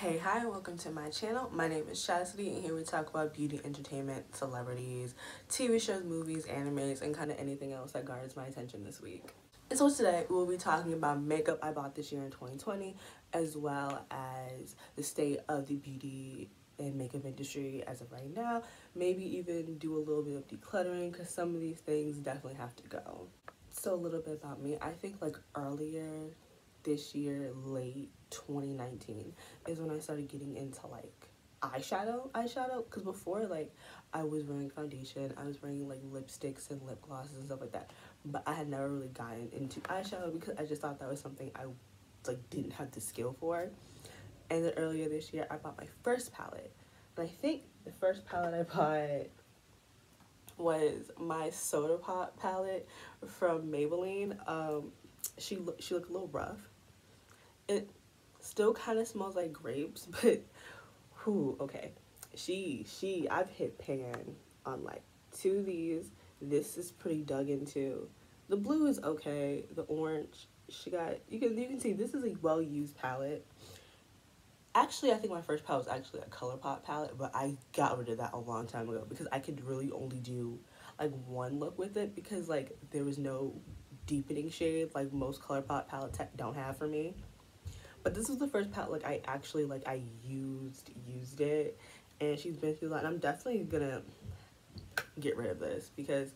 Hey, hi, and welcome to my channel. My name is Chastity, and here we talk about beauty, entertainment, celebrities, TV shows, movies, animes, and kind of anything else that garners my attention this week. And so today, we'll be talking about makeup I bought this year in 2020, as well as the state of the beauty and makeup industry as of right now. Maybe even do a little bit of decluttering, because some of these things definitely have to go. So a little bit about me. I think like earlier this year, late 2019, is when I started getting into like eyeshadow, because before, like, I was wearing foundation, I was wearing like lipsticks and lip glosses and stuff like that, but I had never really gotten into eyeshadow because I just thought that was something I like didn't have the skill for. And then earlier this year I bought my first palette, and I think the first palette I bought was my Soda Pop palette from Maybelline. She looked a little rough. It still kind of smells like grapes, but whew, okay. I've hit pan on like two of these. This is pretty dug into. The blue is okay. The orange, you can see this is a well used palette. Actually, I think my first palette was actually a ColourPop palette, but I got rid of that a long time ago because I could really only do like one look with it, because like there was no deepening shade like most ColourPop palettes don't have for me. But this was the first palette like I actually I used it, and she's been through that, and I'm definitely gonna get rid of this because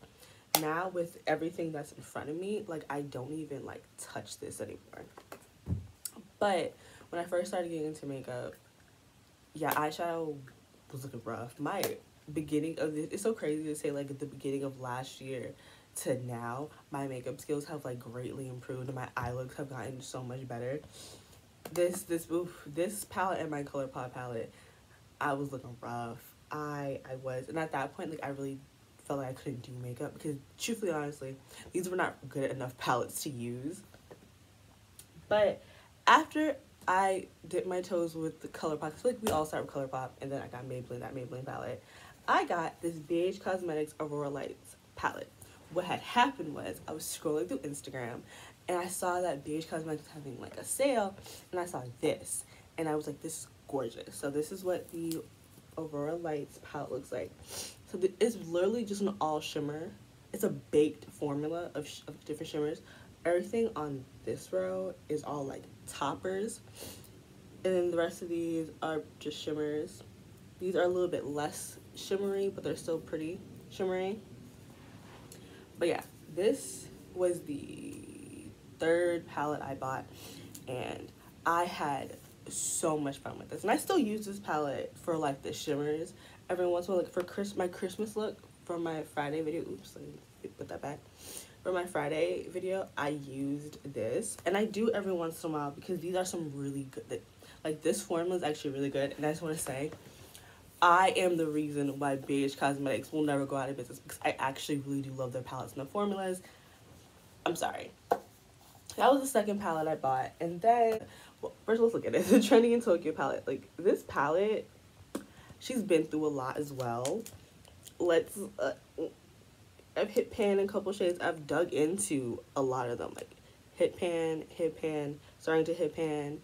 now with everything that's in front of me, like I don't even like touch this anymore. But when I first started getting into makeup, yeah, eyeshadow was looking rough. My beginning of this, it's so crazy to say, like at the beginning of last year to now, my makeup skills have like greatly improved and my eye looks have gotten so much better. This palette and my ColourPop palette, I was looking rough. I was, and at that point, like I really felt like I couldn't do makeup because, truthfully, honestly, these were not good enough palettes to use. But after I dipped my toes with the ColourPop, I feel like we all start with ColourPop, and then I got that Maybelline palette. I got this Beige Cosmetics Aurora Lights palette. What had happened was I was scrolling through Instagram, and I saw that Beige Cosmetics was having like a sale, and I saw this, and I was like, this is gorgeous. So this is what the Aurora Lights palette looks like. So it's literally just an all shimmer. It's a baked formula of different shimmers. Everything on this row is all like toppers, and then the rest of these are just shimmers. These are a little bit less shimmery, but they're still pretty shimmery. But yeah, this was the third palette I bought, and I had so much fun with this. And I still use this palette for like the shimmers every once in a while, like for my Christmas look for my Friday video. Oops, let me put that back. For my Friday video, I used this, and I do every once in a while because these are some really good, like this formula is actually really good. And I just want to say, I am the reason why Beige Cosmetics will never go out of business, because I actually really do love their palettes and the formulas. I'm sorry. That was the second palette I bought. And then, well, first let's look at it. The Trending in Tokyo palette. Like, this palette, she's been through a lot as well. I've hit pan in a couple shades. I've dug into a lot of them. Like, hit pan, starting to hit pan.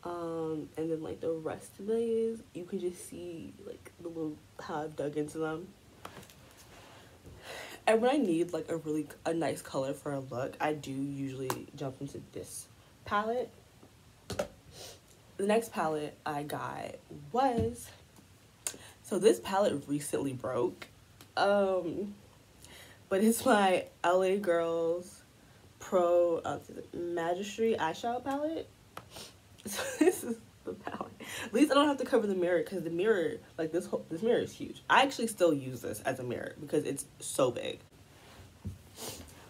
And then like the rest of these, you can just see like how I've dug into them. And when I need like a nice color for a look, I do usually jump into this palette. The next palette I got was, so this palette recently broke, but it's my LA Girls Pro Magistry eyeshadow palette. So this is the palette. At least I don't have to cover the mirror, because the mirror, like this mirror is huge. I actually still use this as a mirror because it's so big.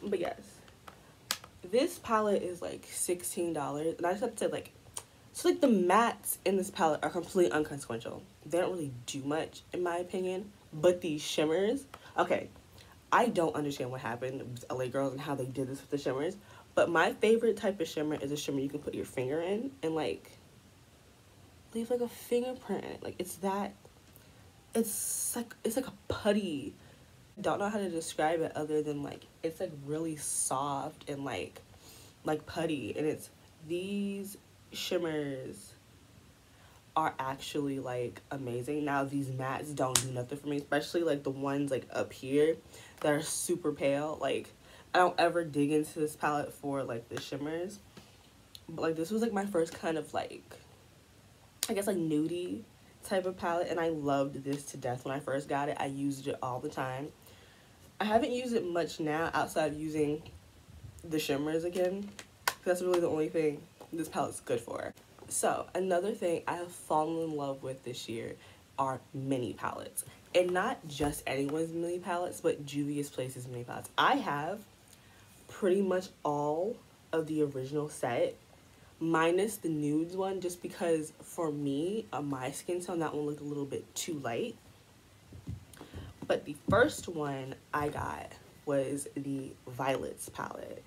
But yes, this palette is like $16, and I just have to say, like, so like the mattes in this palette are completely inconsequential. They don't really do much in my opinion, but these shimmers, okay, I don't understand what happened with LA Girls and how they did this with the shimmers, but my favorite type of shimmer is a shimmer you can put your finger in and like leave like a fingerprint in it. Like it's like a putty. I don't know how to describe it other than like it's like really soft and like putty, and it's these shimmers are actually like amazing. Now these mattes don't do nothing for me, especially like the ones like up here that are super pale. Like I don't ever dig into this palette for like the shimmers, but like this was like my first kind of like, I guess like nudie type of palette, and I loved this to death when I first got it. I used it all the time. I haven't used it much now outside of using the shimmers again. That's really the only thing this palette's good for. So another thing I have fallen in love with this year are mini palettes. And not just anyone's mini palettes, but Juvia's Place's mini palettes. I have pretty much all of the original set, minus the nudes one, just because for me, on my skin tone, that one looked a little bit too light. But the first one I got was the Violets palette.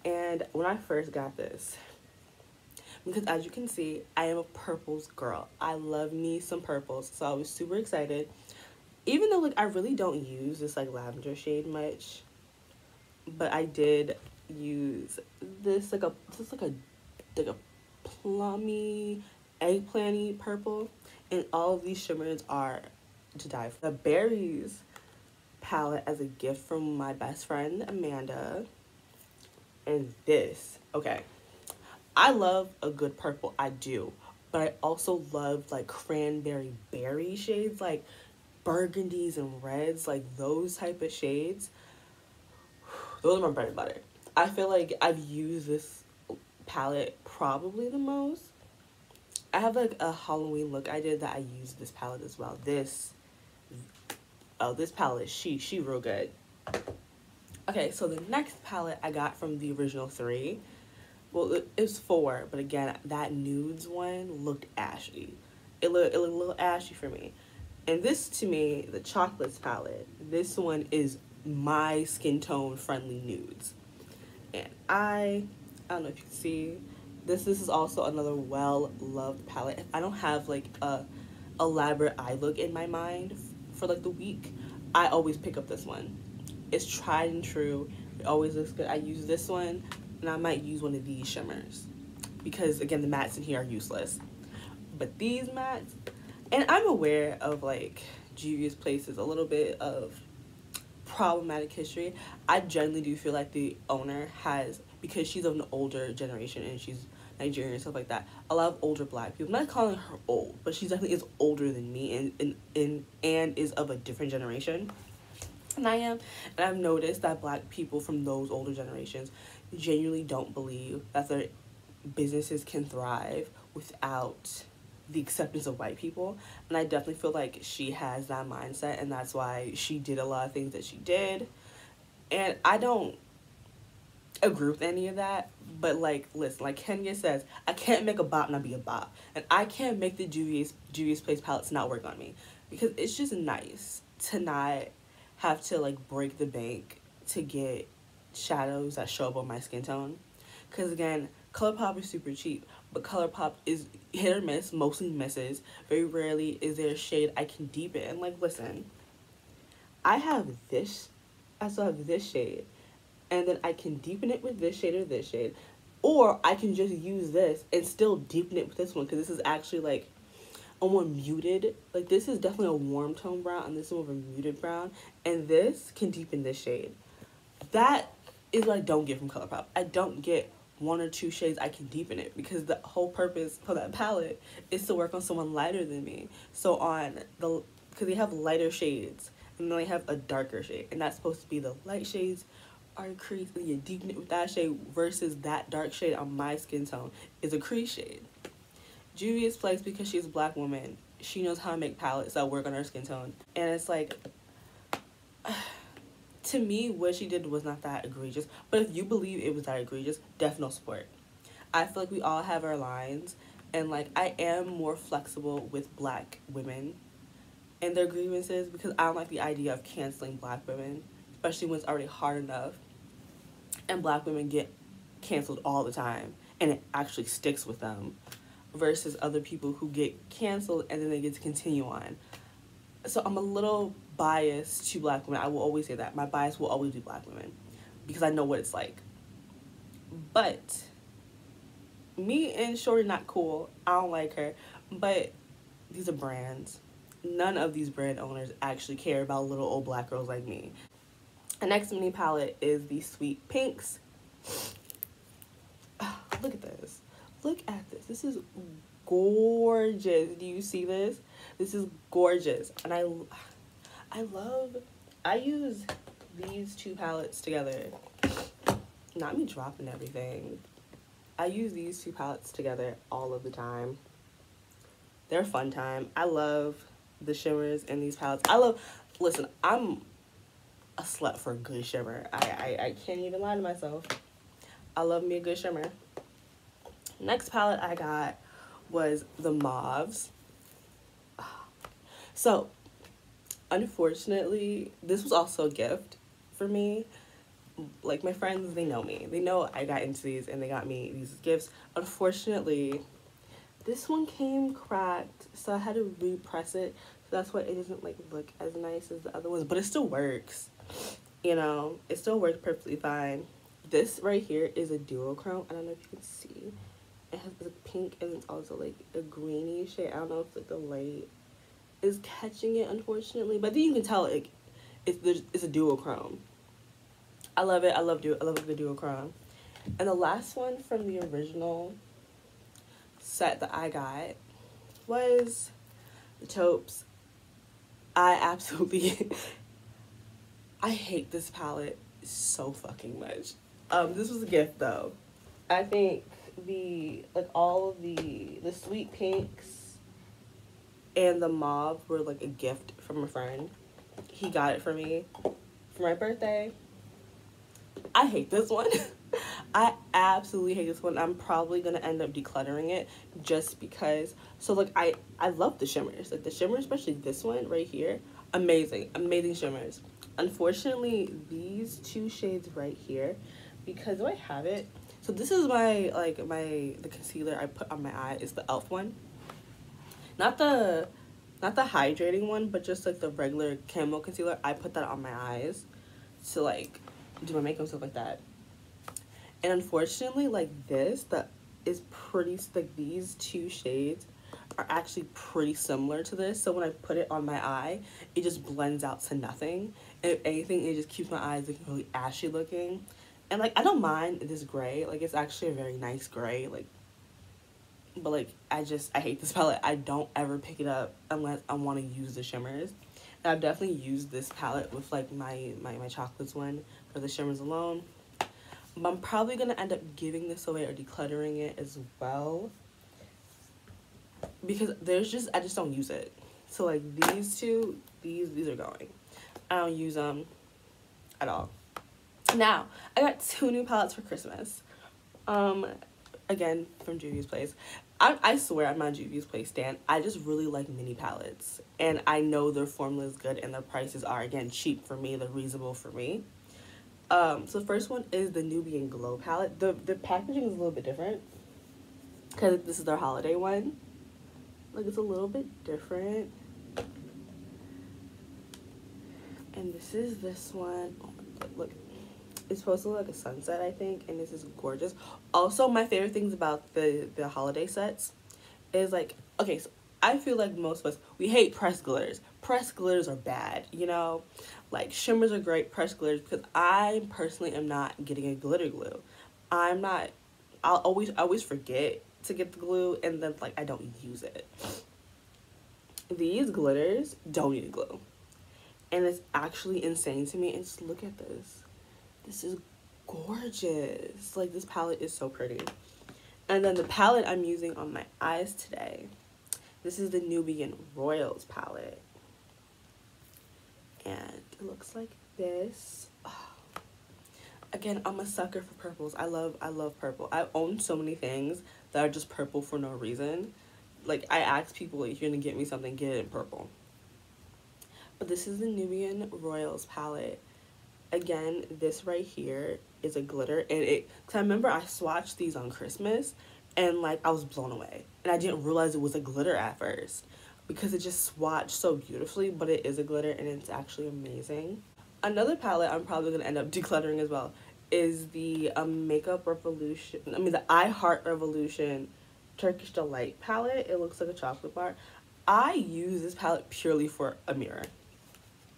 And when I first got this, because as you can see, I am a purples girl. I love me some purples, so I was super excited. Even though like I really don't use this like lavender shade much, but I did use this like a plummy, eggplanty purple, and all of these shimmers are to die for. The Berries palette as a gift from my best friend Amanda, and this, okay, I love a good purple, I do, but I also love like cranberry berry shades, like burgundies and reds, like those type of shades. Those are my bread and butter. I feel like I've used this palette probably the most. I have like a Halloween look I did that I used this palette as well. This palette, she real good. Okay, so the next palette I got from the original 3, well, it was 4, but again, that nudes one looked ashy. It looked a little ashy for me. And this, to me, the Chocolates palette, this one is my skin tone friendly nudes. And I don't know if you can see, this is also another well-loved palette. If I don't have like a elaborate eye look in my mind for like the week, I always pick up this one. It's tried and true. It always looks good. I use this one, and I might use one of these shimmers because again the mattes in here are useless. But these mattes, and I'm aware of like Juvia's Place's a little bit of problematic history. I generally do feel like the owner has, because she's of an older generation and she's Nigerian and stuff like that, a lot of older black people. I'm not calling her old, but she definitely is older than me and is of a different generation than I am. And I've noticed that black people from those older generations genuinely don't believe that their businesses can thrive without the acceptance of white people. And I definitely feel like she has that mindset, and that's why she did a lot of things that she did. And I don't agree with any of that, but like, listen, like Kenya says, I can't make a bop not be a bop, and I can't make the Juvia's Place palettes not work on me, because it's just nice to not have to like break the bank to get shadows that show up on my skin tone. Because again, ColourPop is super cheap, but ColourPop is hit or miss, mostly misses. Very rarely is there a shade I can deepen. And like, listen, I have this, I still have this shade, and then I can deepen it with this shade or this shade, or I can just use this and still deepen it with this one, because this is actually like a more muted, like this is definitely a warm tone brown, and this is more of a muted brown, and this can deepen this shade. That is what I don't get from ColourPop. I don't get 1 or 2 shades I can deepen it, because the whole purpose for that palette is to work on someone lighter than me. So on the, because they have lighter shades and then they have a darker shade, and that's supposed to be the light shades are creased and you deepen it with that shade, versus that dark shade on my skin tone is a crease shade. Juvia's Place, because she's a black woman, she knows how to make palettes that work on her skin tone, and it's like, to me, what she did was not that egregious. But if you believe it was that egregious, definitely support. I feel like we all have our lines, and like I am more flexible with black women and their grievances, because I don't like the idea of canceling black women, especially when it's already hard enough and black women get canceled all the time and it actually sticks with them, versus other people who get canceled and then they get to continue on. So I'm a little biased to black women. I will always say that. My bias will always be black women, because I know what it's like. But me and Shorty not cool. I don't like her. But these are brands. None of these brand owners actually care about little old black girls like me. The next mini palette is the Sweet Pinks. Oh, look at this. Look at this. This is gorgeous. Do you see this? This is gorgeous. And I use these two palettes together. Not me dropping everything. I use these two palettes together all of the time. They're a fun time. I love the shimmers in these palettes. Listen, I'm a slut for a good shimmer. I can't even lie to myself. I love me a good shimmer. Next palette I got was the mauves. So, unfortunately, this was also a gift for me. Like, my friends, they know me. They know I got into these and they got me these gifts. Unfortunately, this one came cracked, so I had to repress it. So that's why it doesn't like look as nice as the other ones, but it still works. You know, it still works perfectly fine. This right here is a duochrome. I don't know if you can see. It has a pink and it's also like a greeny shade. I don't know if like the light is catching it, unfortunately, but then you can tell it's a duochrome. I love it. I love the duochrome. And the last one from the original set that I got was the taupes. I absolutely I hate this palette so fucking much. This was a gift though. I think all of the Sweet Pinks and the mauve were like a gift from a friend. He got it for me for my birthday. I hate this one. I absolutely hate this one. I'm probably gonna end up decluttering it just because. So like I love the shimmers. Like the shimmers, especially this one right here, amazing shimmers. Unfortunately, these two shades right here, because do I have it? So this is the concealer I put on my eye is the e.l.f. one. Not the hydrating one, but just like the regular camo concealer. I put that on my eyes to like do my makeup, stuff like that. And unfortunately, like these two shades are actually pretty similar to this. So when I put it on my eye, it just blends out to nothing. And if anything, it just keeps my eyes looking really ashy looking. And like, I don't mind this gray. Like, it's actually a very nice gray. Like, but like, I hate this palette. I don't ever pick it up unless I want to use the shimmers. And I've definitely used this palette with like my chocolates one for the shimmers alone. But I'm probably going to end up giving this away or decluttering it as well. Because I just don't use it. So like these two, these are going. I don't use them at all. Now, I got 2 new palettes for Christmas. Again, from Juvia's Place. I swear I'm not Juvia's Place stan. I just really like mini palettes. And I know their formula is good and their prices are, again, cheap for me. They're reasonable for me. So the first one is the Nubian Glow palette. The packaging is a little bit different because this is their holiday one. Like, it's a little bit different. And this is this one. Oh my god, look. It's supposed to look like a sunset, I think, and this is gorgeous. Also, my favorite things about the holiday sets is like, okay, so I feel like most of us, we hate pressed glitters. Pressed glitters are bad, you know? Like, shimmers are great, pressed glitters, because I personally am not getting a glitter glue. I always forget to get the glue, and then, like, I don't use it. These glitters don't need a glue. And it's actually insane to me, and just look at this. This is gorgeous. Like, this palette is so pretty. And then the palette I'm using on my eyes today, this is the Nubian Royals palette. And it looks like this. Oh. Again, I'm a sucker for purples. I love purple. I own so many things that are just purple for no reason. Like, I ask people, if you're gonna get me something, get it in purple. But this is the Nubian Royals palette. Again, this right here is a glitter, and because I remember I swatched these on Christmas, and like I was blown away, and I didn't realize it was a glitter at first because it just swatched so beautifully, but it is a glitter and it's actually amazing. Another palette I'm probably gonna end up decluttering as well is the Makeup Revolution, the I Heart Revolution Turkish Delight palette. It looks like a chocolate bar. I use this palette purely for a mirror.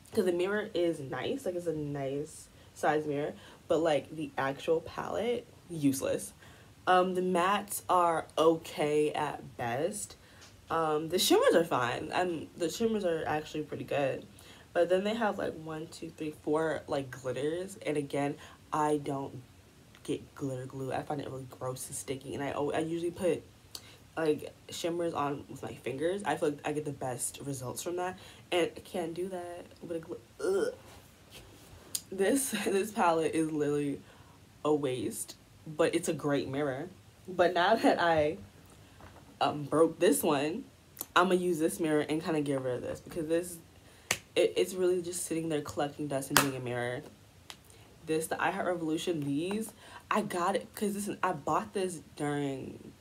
Because the mirror is nice, like it's a nice size mirror, but like the actual palette, useless. The mattes are okay at best. The shimmers are fine. The shimmers are actually pretty good. But then they have like 1, 2, 3, 4 like glitters. And again, I don't get glitter glue. I find it really gross and sticky. And I usually put like shimmers on with my fingers. I feel like I get the best results from that. And I can't do that with a This palette is literally a waste. But it's a great mirror. But now that I broke this one, I'm gonna use this mirror and kind of get rid of this, because it's really just sitting there collecting dust and being a mirror. The I Heart Revolution, these I got it because listen, I bought this during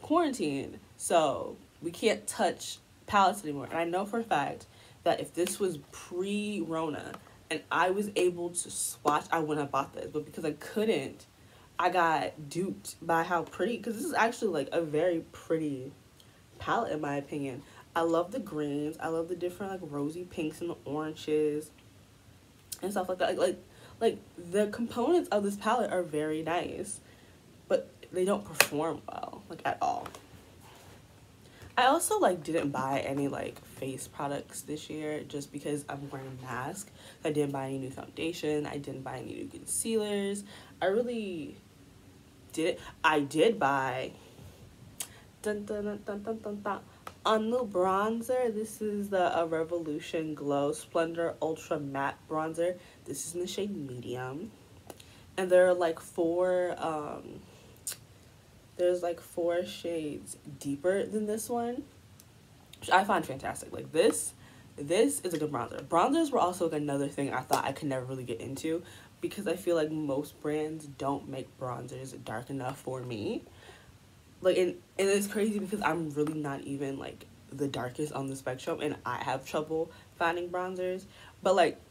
quarantine, so we can't touch palettes anymore. And I know for a fact that if this was pre-Rona and I was able to swatch, I wouldn't have bought this. But because I couldn't, I got duped by how pretty, because this is actually like a very pretty palette in my opinion. I love the greens. I love the different like rosy pinks and the oranges and stuff like that. Like the components of this palette are very nice, but they don't perform well, like at all. I also like didn't buy any like face products this year just because I'm wearing a mask. I didn't buy any new foundation. I didn't buy any new concealers. I did buy a new bronzer. This is the Revolution Glow Splendor Ultra Matte Bronzer. This is in the shade medium. And there are like there's like 4 shades deeper than this one, which I find fantastic. Like this is a good bronzer. Bronzers were also like another thing I thought I could never really get into, because I feel like most brands don't make bronzers dark enough for me. Like, and it's crazy because I'm really not even like the darkest on the spectrum, and I have trouble finding bronzers. But like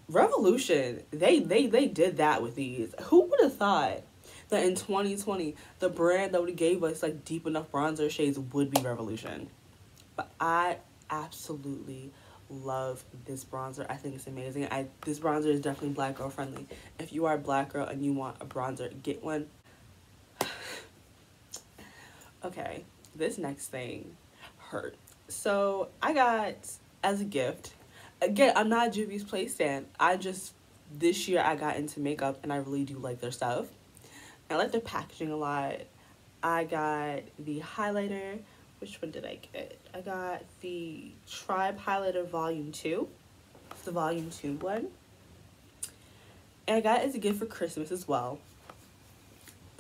Revolution, they did that with these. Who would have thought that in 2020 the brand that would have gave us like deep enough bronzer shades would be Revolution? But I absolutely love this bronzer. I think it's amazing. This bronzer is definitely black girl friendly. If you are a black girl and you want a bronzer, get one. Okay, this next thing hurt. So I got as a gift, again, I'm not a Juvia's Place stan. This year I got into makeup and I really do like their stuff. I like their packaging a lot. I got the highlighter. Which one did I get? I got the Tribe Highlighter Volume 2. It's the Volume 2 one. And I got it as a gift for Christmas as well.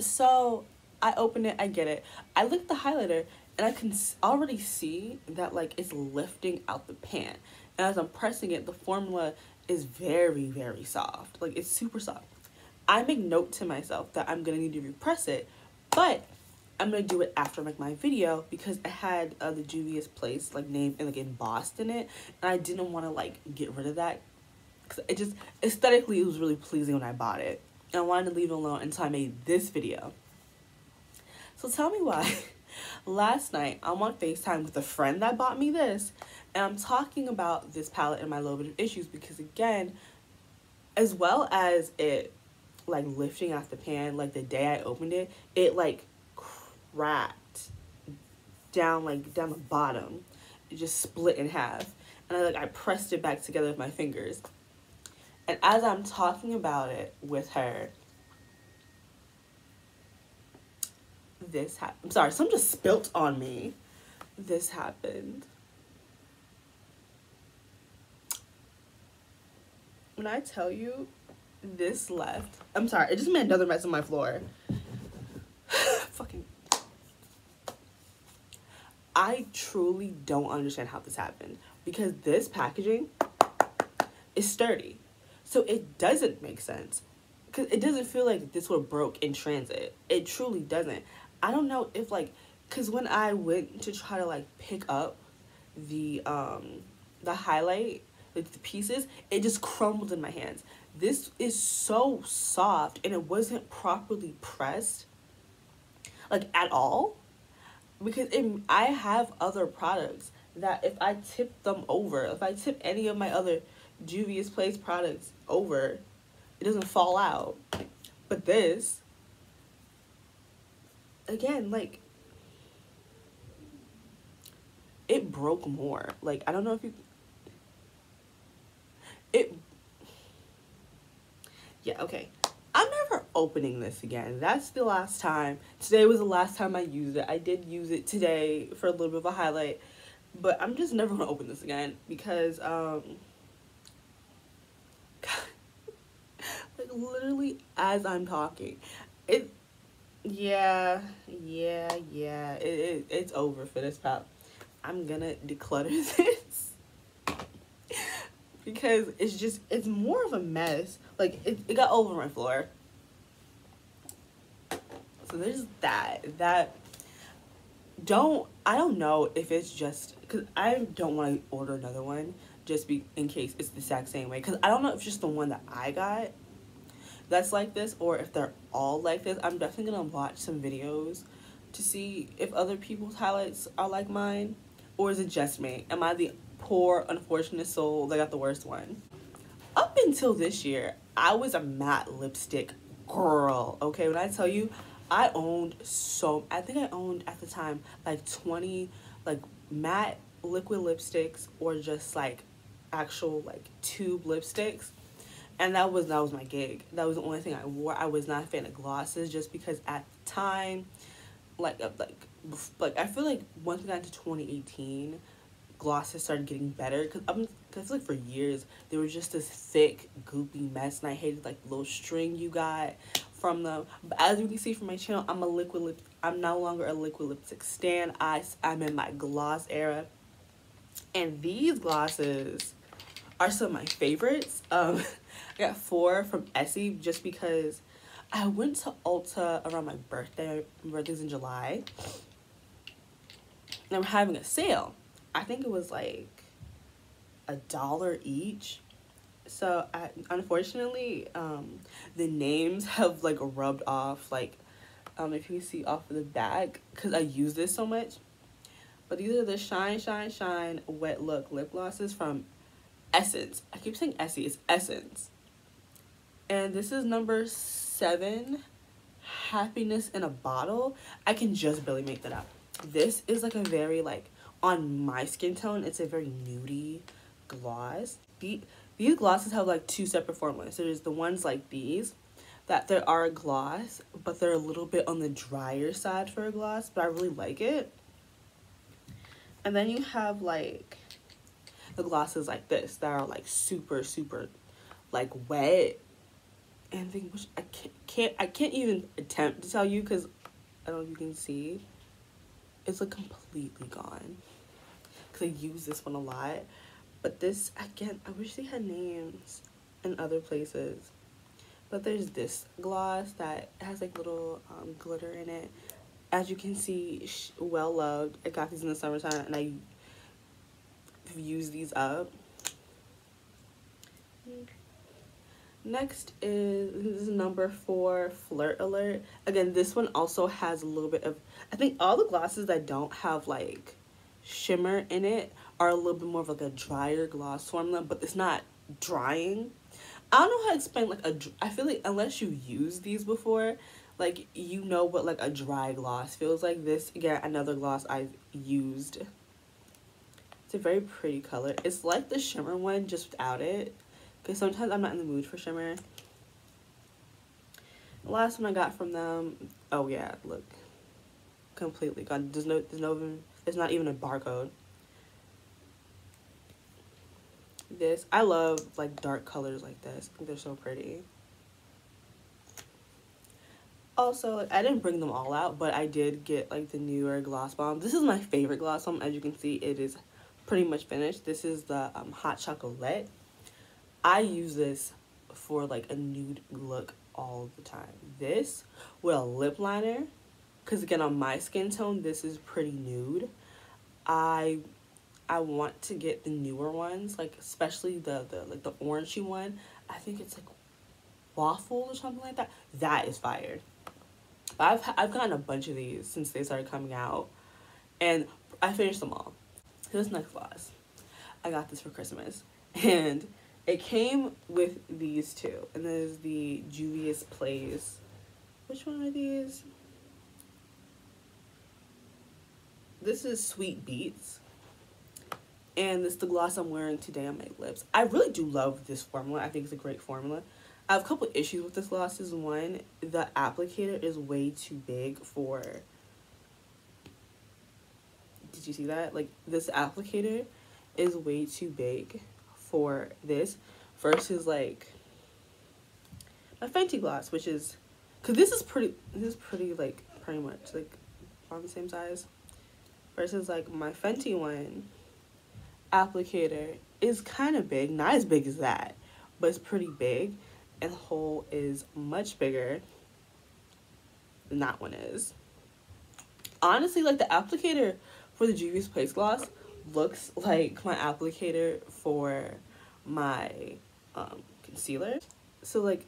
So I open it, I get it. I look at the highlighter and I can already see that like it's lifting out the pan. And as I'm pressing it, the formula is very, very soft. Like it's super soft. I make note to myself that I'm gonna need to repress it, but I'm gonna do it after like my video, because it had the Juvia's Place like name and like embossed in it, and I didn't want to like get rid of that, because it just aesthetically it was really pleasing when I bought it, and I wanted to leave it alone until I made this video. So tell me why. Last night I'm on FaceTime with a friend that bought me this, and I'm talking about this palette and my little bit of issues, because again, as well as it like lifting out the pan, like the day I opened it, it like cracked down the bottom. It just split in half, and I pressed it back together with my fingers. And as I'm talking about it with her, this happened. I'm sorry, some just spilt on me. This happened. When I tell you, this left. I'm sorry, it just made another mess on my floor. Fucking. I truly don't understand how this happened, because this packaging is sturdy. So it doesn't make sense, because it doesn't feel like this were broke in transit. It truly doesn't. I don't know if because when I went to try to pick up the highlight, the pieces, it just crumbled in my hands. This is so soft, and it wasn't properly pressed, like, at all. Because I have other products that if I tip them over, if I tip any of my other Juvia's Place products over, it doesn't fall out. But this, again, like, it broke more. Like, I don't know if you, it, yeah, okay. I'm never opening this again. That's the last time. Today was the last time I used it. I did use it today for a little bit of a highlight, but I'm just never gonna open this again because, like, literally as I'm talking, it, yeah, it's over for this pal. I'm gonna declutter this because it's more of a mess. Like, it got all over my floor. So there's that. I don't know if it's just, because I don't want to order another one just in case it's the exact same way. Because I don't know if it's just the one that I got that's like this, or if they're all like this. I'm definitely going to watch some videos to see if other people's highlights are like mine. Or is it just me? Am I the poor, unfortunate soul that got the worst one? Up until this year, I was a matte lipstick girl, okay? When I tell you, I think I owned at the time like 20 like matte liquid lipsticks, or just like actual like tube lipsticks. And that was my gig. That was the only thing I wore. I was not a fan of glosses, just because at the time, like I feel like once we got into 2018, glosses started getting better, because like for years they were just this thick goopy mess, and I hated like the little string you got from them. But as you can see from my channel, I'm no longer a liquid lipstick stan. I'm in my gloss era, and these glosses are some of my favorites. I got 4 from Essie just because I went to Ulta around my birthday. My birthday's in July, and I'm having a sale. I think it was like $1 each. So unfortunately, the names have like rubbed off, like, if you can see off of the back, because I use this so much. But these are the Shine Shine Shine Wet Look lip glosses from Essence. I keep saying Essie, it's Essence. And this is number 7, Happiness in a Bottle. I can just barely make that out. This is like a very, like, on my skin tone, it's a very nudie gloss. These glosses have like 2 separate formulas. There's the ones like these that there are a gloss, but they're a little bit on the drier side for a gloss, but I really like it. And then you have like the glosses like this that are like super like wet, and which I can't even attempt to tell you, because I don't know if you can see, it's like completely gone, because I use this one a lot. But this, again, I wish they had names in other places. But there's this gloss that has like little glitter in it. As you can see, well loved. I got these in the summertime, and I used these up. Next this is number 4, Flirt Alert. Again, this one also has a little bit of, I think all the glosses that don't have like shimmer in it are a little bit more of like a drier gloss formula, but it's not drying. I don't know how to explain, like, I feel like unless you use these before, like, you know what like a dry gloss feels like. This, again, another gloss I've used. It's a very pretty color. It's like the shimmer one, just without it, because sometimes I'm not in the mood for shimmer. The last one I got from them, oh yeah, look, completely gone. There's not even a barcode. This, I love like dark colors like this. I think they're so pretty. Also, like, I didn't bring them all out, but I did get like the newer gloss bomb. This is my favorite gloss bomb. As you can see, it is pretty much finished. This is the Hot Chocolate. I use this for like a nude look all the time. This with a lip liner, because again, on my skin tone, this is pretty nude. I want to get the newer ones, like especially the orangey one. I think it's like waffles or something like that. That is fire. But I've gotten a bunch of these since they started coming out, and I finished them all. This next gloss, I got this for Christmas, and it came with these two, and there's the Juvia's Place. Which one are these? This is Sweet Beets, and this is the gloss I'm wearing today on my lips. I really do love this formula. I think it's a great formula. I have a couple issues with this gloss. Is one, the applicator is way too big for... Did you see that? Like, this applicator is way too big for this versus, like, my Fenty gloss, which is... Because this is pretty, like, pretty much, like, on the same size. Versus, like, my Fenty one applicator is kind of big. Not as big as that, but it's pretty big. And the hole is much bigger than that one is. Honestly, like, the applicator for the Juvia's Place gloss looks like my applicator for my concealer. So, like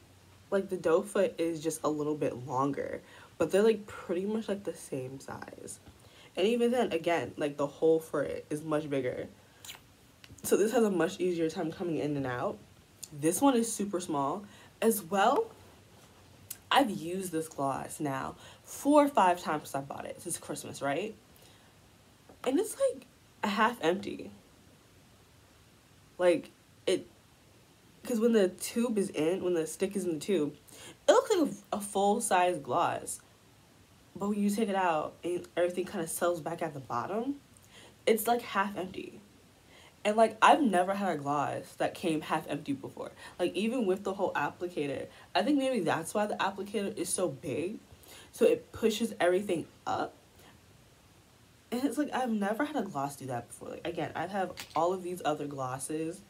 the doe foot is just a little bit longer, but they're, like, pretty much, like, the same size. And even then, again, like, the hole for it is much bigger. So this has a much easier time coming in and out. This one is super small. As well, I've used this gloss now 4 or 5 times since I bought it, since Christmas, right? And it's, like, a half empty. Like, because when the tube is in, when the stick is in the tube, it looks like a full-size gloss. But when you take it out and everything kind of settles back at the bottom, it's, like, half empty. And, like, I've never had a gloss that came half empty before. Like, even with the whole applicator, I think maybe that's why the applicator is so big. So it pushes everything up. And it's, like, I've never had a gloss do that before. Like, again, I have all of these other glosses.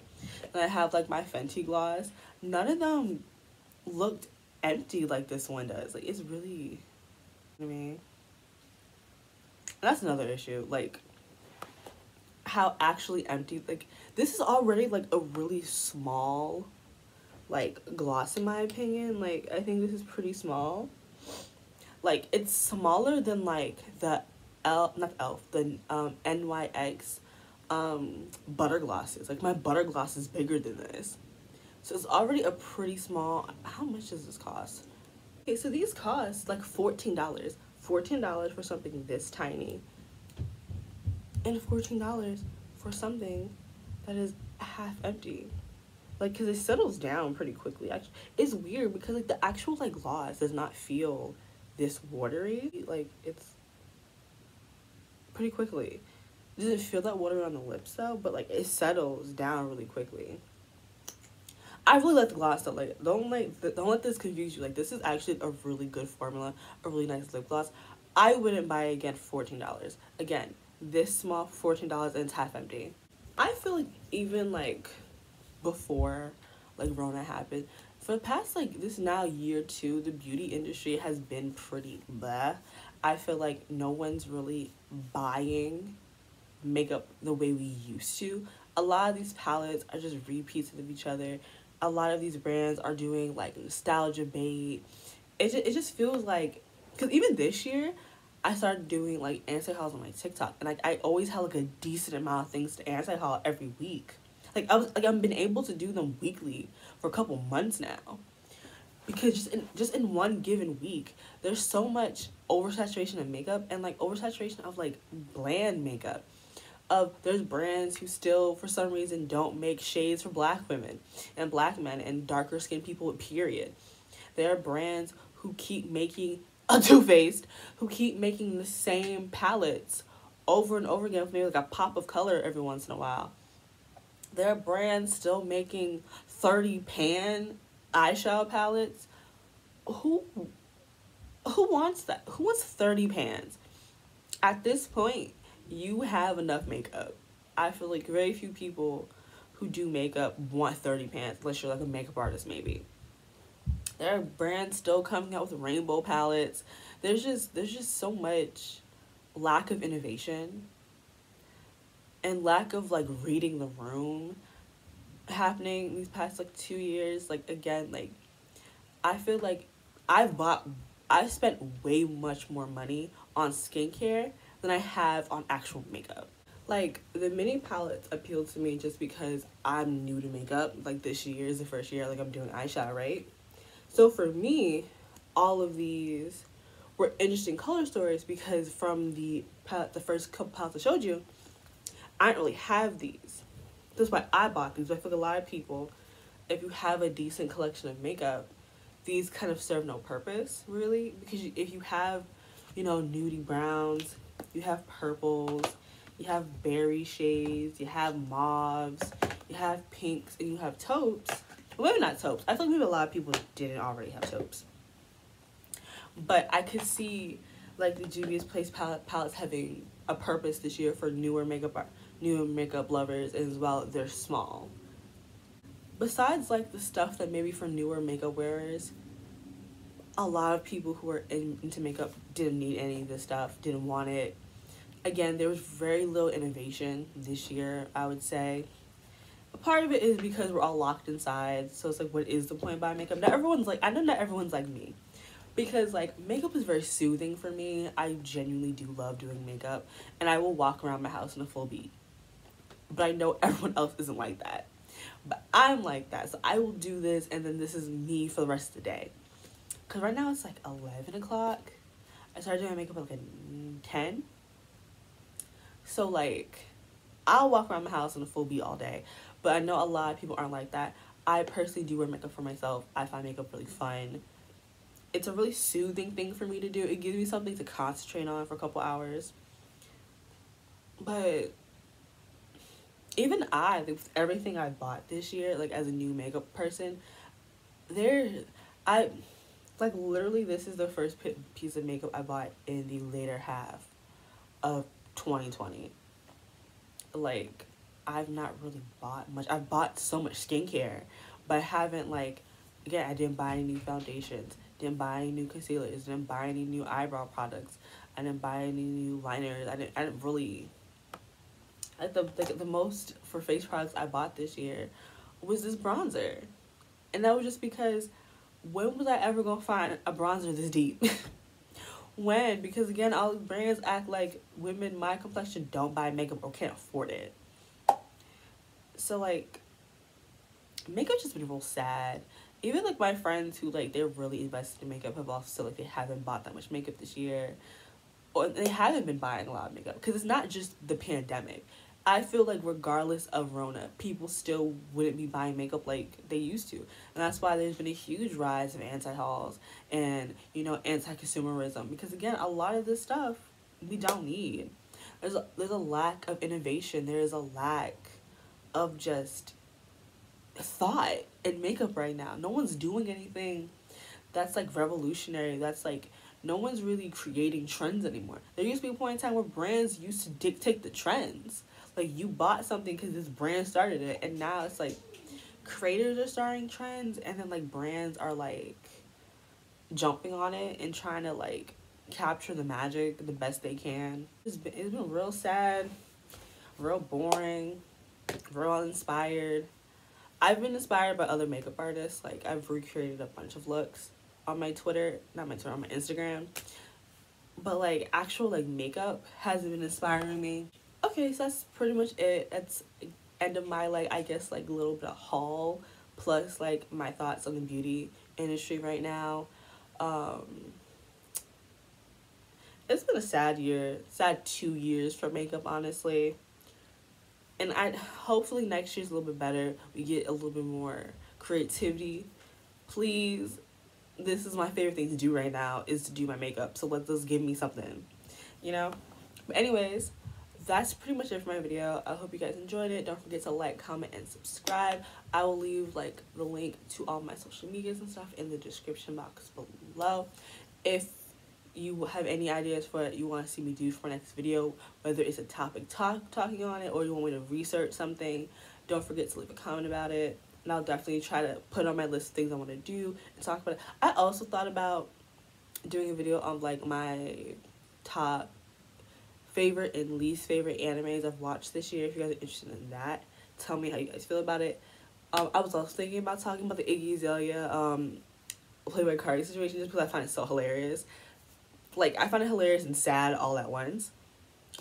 And I have, like, my Fenty gloss. None of them looked empty like this one does. Like, it's really... I mean, and that's another issue. Like, how actually empty, like, this is already, like, a really small, like, gloss in my opinion. Like, I think this is pretty small. Like, it's smaller than, like, the the NYX butter glosses. Like, my butter gloss is bigger than this, so it's already a pretty small. How much does this cost? Okay, so these cost like $14 for something this tiny, and $14 for something that is half empty. Like, because it settles down pretty quickly. Actually, it's weird because, like, the actual, like, gloss does not feel this watery. Like, it's pretty quickly. It doesn't feel that watery on the lips though, but, like, it settles down really quickly. I really like the gloss though. Like, don't let this confuse you. Like, this is actually a really good formula, a really nice lip gloss. I wouldn't buy it again for $14. Again, this small, $14, and it's half empty. I feel like even, like, before, like, Rona happened, for the past, like, this now year or two, the beauty industry has been pretty bleh. I feel like no one's really buying makeup the way we used to. A lot of these palettes are just repeats of each other. A lot of these brands are doing, like, nostalgia bait. It just feels like, because even this year, I started doing, like, anti-hauls on my TikTok, and, like, I always have, like, a decent amount of things to anti-haul every week. Like, I've been able to do them weekly for a couple months now, because just in one given week, there's so much oversaturation of makeup, and, like, oversaturation of, like, bland makeup. There's brands who still, for some reason, don't make shades for black women and black men and darker skinned people, period. There are brands who keep making Too Faced, who keep making the same palettes over and over again with maybe, like, a pop of color every once in a while. There are brands still making 30 pan eyeshadow palettes. Who wants that? Who wants 30 pans? At this point, you have enough makeup. I feel like very few people who do makeup want 30 pans, unless you're, like, a makeup artist maybe. There are brands still coming out with rainbow palettes. There's just so much lack of innovation and lack of, like, reading the room happening these past, like, 2 years. Like, again, like, I feel like I've spent way much more money on skincare than I have on actual makeup. Like, the mini palettes appeal to me just because I'm new to makeup. Like, this year is the first year, like, I'm doing eyeshadow, right? So for me, all of these were interesting color stories because from the palette, the first couple palettes I showed you, I didn't really have these. That's why I bought these. I feel like a lot of people, if you have a decent collection of makeup, these kind of serve no purpose, really. Because if you have, nudie browns, you have purples, you have berry shades, you have mauves, you have pinks, and you have taupes. Well, maybe not taupes. I feel like maybe a lot of people didn't already have taupes. But I could see, like, the Juvia's Place palettes having a purpose this year for newer makeup lovers, as well. They're small. Besides, like, the stuff that maybe for newer makeup wearers, a lot of people who are into makeup didn't need any of this stuff, didn't want it. Again, there was very little innovation this year, I would say. A part of it is because we're all locked inside, so it's like, what is the point of buying makeup? I know not everyone's like me. Because, like, makeup is very soothing for me. I genuinely do love doing makeup. And I will walk around my house in a full beat. But I know everyone else isn't like that. But I'm like that. So I will do this, and then this is me for the rest of the day. Because right now it's like 11 o'clock. I started doing my makeup at like 10. So, like, I'll walk around my house in a full beat all day. But I know a lot of people aren't like that. I personally do wear makeup for myself. I find makeup really fun. It's a really soothing thing for me to do. It gives me something to concentrate on for a couple hours. But even with everything I bought this year, like, as a new makeup person, literally, this is the first piece of makeup I bought in the later half of 2020. Like, I've not really bought much. I've bought so much skincare, but I haven't, like, again, I didn't buy any new foundations, didn't buy any new concealers, didn't buy any new eyebrow products, I didn't buy any new liners. I didn't really, like, the most for face products I bought this year was this bronzer. And that was just because, when was I ever gonna find a bronzer this deep? When? Because, again, all the brands act like women my complexion don't buy makeup or can't afford it. So, like, makeup's just been real sad. Even, like, my friends who, like, they're really invested in makeup have also said, like, they haven't bought that much makeup this year. Or they haven't been buying a lot of makeup. Because it's not just the pandemic. I feel like regardless of Rona, people still wouldn't be buying makeup like they used to. And that's why there's been a huge rise of anti-hauls and, anti-consumerism. Because, again, a lot of this stuff we don't need. There's a lack of innovation. There's a lack of just thought in makeup right now. No one's doing anything that's, like, revolutionary. That's, like, no one's really creating trends anymore. There used to be a point in time where brands used to dictate the trends. Like, you bought something because this brand started it, and now it's like creators are starting trends, and then, like, brands are, like, jumping on it and trying to, like, capture the magic the best they can. It's been real sad, real boring, real uninspired. I've been inspired by other makeup artists. Like, I've recreated a bunch of looks on my on my Instagram. But, like, actual, like, makeup hasn't been inspiring me. Okay, so that's pretty much it. That's end of my, like, I guess, like, little bit of haul, plus, like, my thoughts on the beauty industry right now. It's been a sad 2 years for makeup, honestly. And hopefully next year's a little bit better. We get a little bit more creativity. Please, this is my favorite thing to do right now, is to do my makeup. So let this give me something, But anyways, that's pretty much it for my video. I hope you guys enjoyed it. Don't forget to like, comment, and subscribe. I will leave, like, the link to all my social medias and stuff in the description box below. If you have any ideas for what you want to see me do for my next video, whether it's a topic talking on it or you want me to research something, don't forget to leave a comment about it. And I'll definitely try to put on my list of things I want to do and talk about it. I also thought about doing a video on, like, my top favorite and least favorite animes I've watched this year. If you guys are interested in that, tell me how you guys feel about it. I was also thinking about talking about the Iggy Azalea Playboy Cardi situation just because I find it so hilarious. Like, I find it hilarious and sad all at once.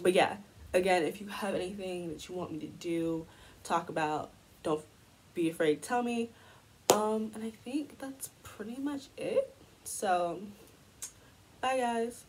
But yeah, again, if you have anything that you want me to do, talk about, don't be afraid to tell me. And I think that's pretty much it. So, bye guys.